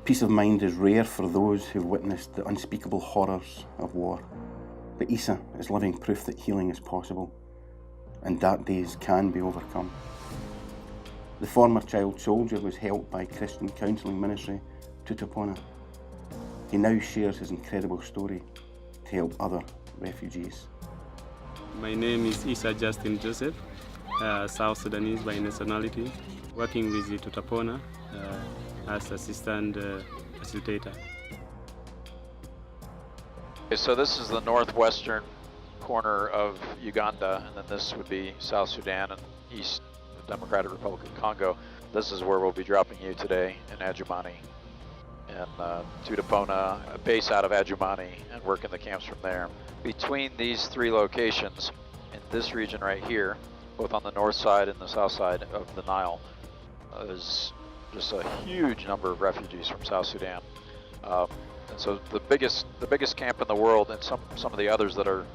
Peace of mind is rare for those who've witnessed the unspeakable horrors of war. But Issa is living proof that healing is possible, and dark days can be overcome. The former child soldier was helped by Christian counselling ministry, Tutapona. He now shares his incredible story to help other refugees. My name is Issa Justin Joseph, South Sudanese by nationality, working with the Tutapona as assistant facilitator. Okay, so this is the northwestern corner of Uganda, and then this would be South Sudan and East Democratic Republic of Congo. This is where we'll be dropping you today in Adjumani and Tutapona, a base out of Adjumani, and work in the camps from there. Between these three locations, in this region right here, both on the north side and the south side of the Nile, there's just a huge number of refugees from South Sudan. And so the biggest camp in the world, and some of the others that are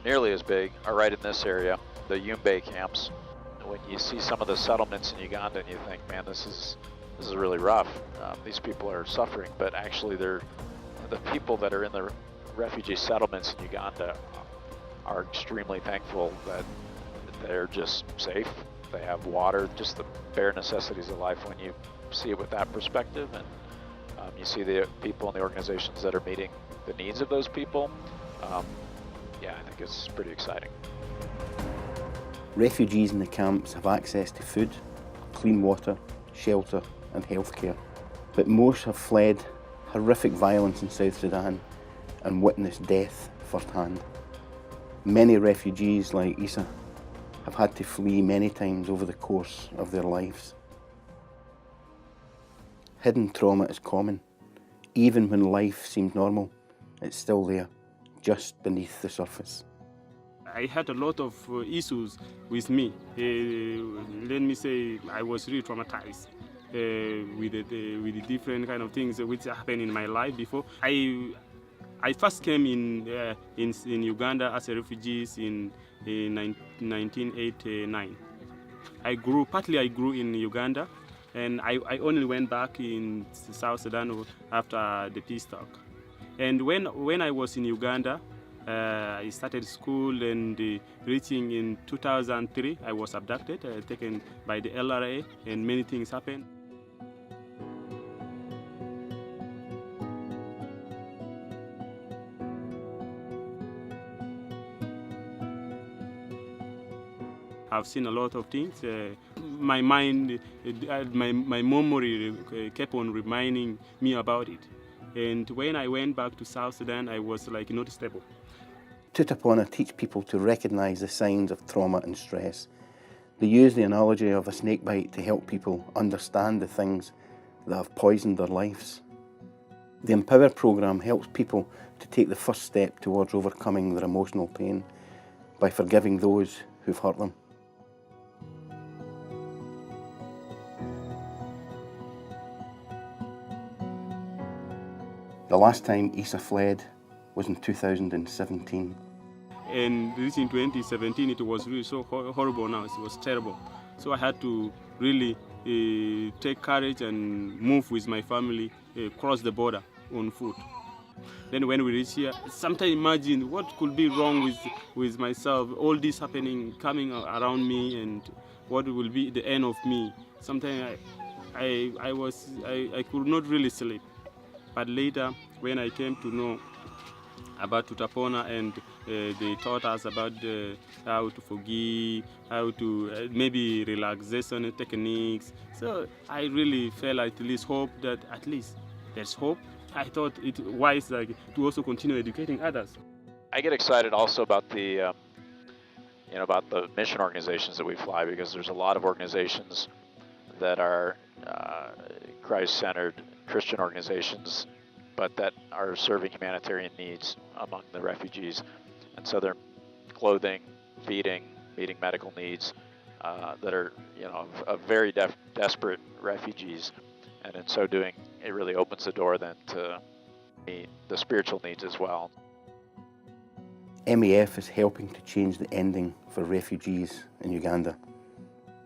nearly as big, are right in this area, the Yumbe camps. And when you see some of the settlements in Uganda, and you think, man, this is really rough. These people are suffering, but actually the people that are in the refugee settlements in Uganda are extremely thankful that they're just safe. They have water, just the bare necessities of life when you see it with that perspective. And you see the people and the organizations that are meeting the needs of those people. Yeah, I think it's pretty exciting. Refugees in the camps have access to food, clean water, shelter and healthcare. But most have fled horrific violence in South Sudan and witnessed death firsthand. Many refugees like Issa have had to flee many times over the course of their lives. Hidden trauma is common. Even when life seems normal, it's still there, just beneath the surface. I had a lot of issues with me. Let me say I was really traumatized with the different kind of things which happened in my life before. I first came in Uganda as a refugee in 1989. I grew in Uganda, and I only went back in South Sudan after the peace talk. And when I was in Uganda, I started school, and reaching in 2003, I was abducted, taken by the LRA, and many things happened. I've seen a lot of things. My mind, my memory kept on reminding me about it. And when I went back to South Sudan, I was like not stable. Tutapona teach people to recognise the signs of trauma and stress. They use the analogy of a snake bite to help people understand the things that have poisoned their lives. The Empower programme helps people to take the first step towards overcoming their emotional pain by forgiving those who've hurt them. The last time Issa fled was in 2017. And reaching 2017, it was really so horrible now, it was terrible. So I had to really take courage and move with my family, cross the border on foot. Then when we reach here, sometimes imagine what could be wrong with myself, all this happening, coming around me, and what will be the end of me. Sometimes I could not really sleep. But later, when I came to know about Tutapona, and they taught us about how to forgive, how to maybe relaxation techniques. So I really felt at least hope that at least there's hope. I thought it wise to also continue educating others. I get excited also about the about the mission organizations that we fly, because there's a lot of organizations that are Christ-centered Christian organizations, but that are serving humanitarian needs among the refugees. And so they're clothing, feeding, meeting medical needs that are, of very desperate refugees. And in so doing, it really opens the door then to meet the spiritual needs as well. MEF is helping to change the ending for refugees in Uganda,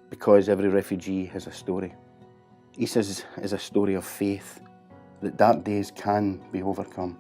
because every refugee has a story. Issa's is a story of faith, that dark days can be overcome.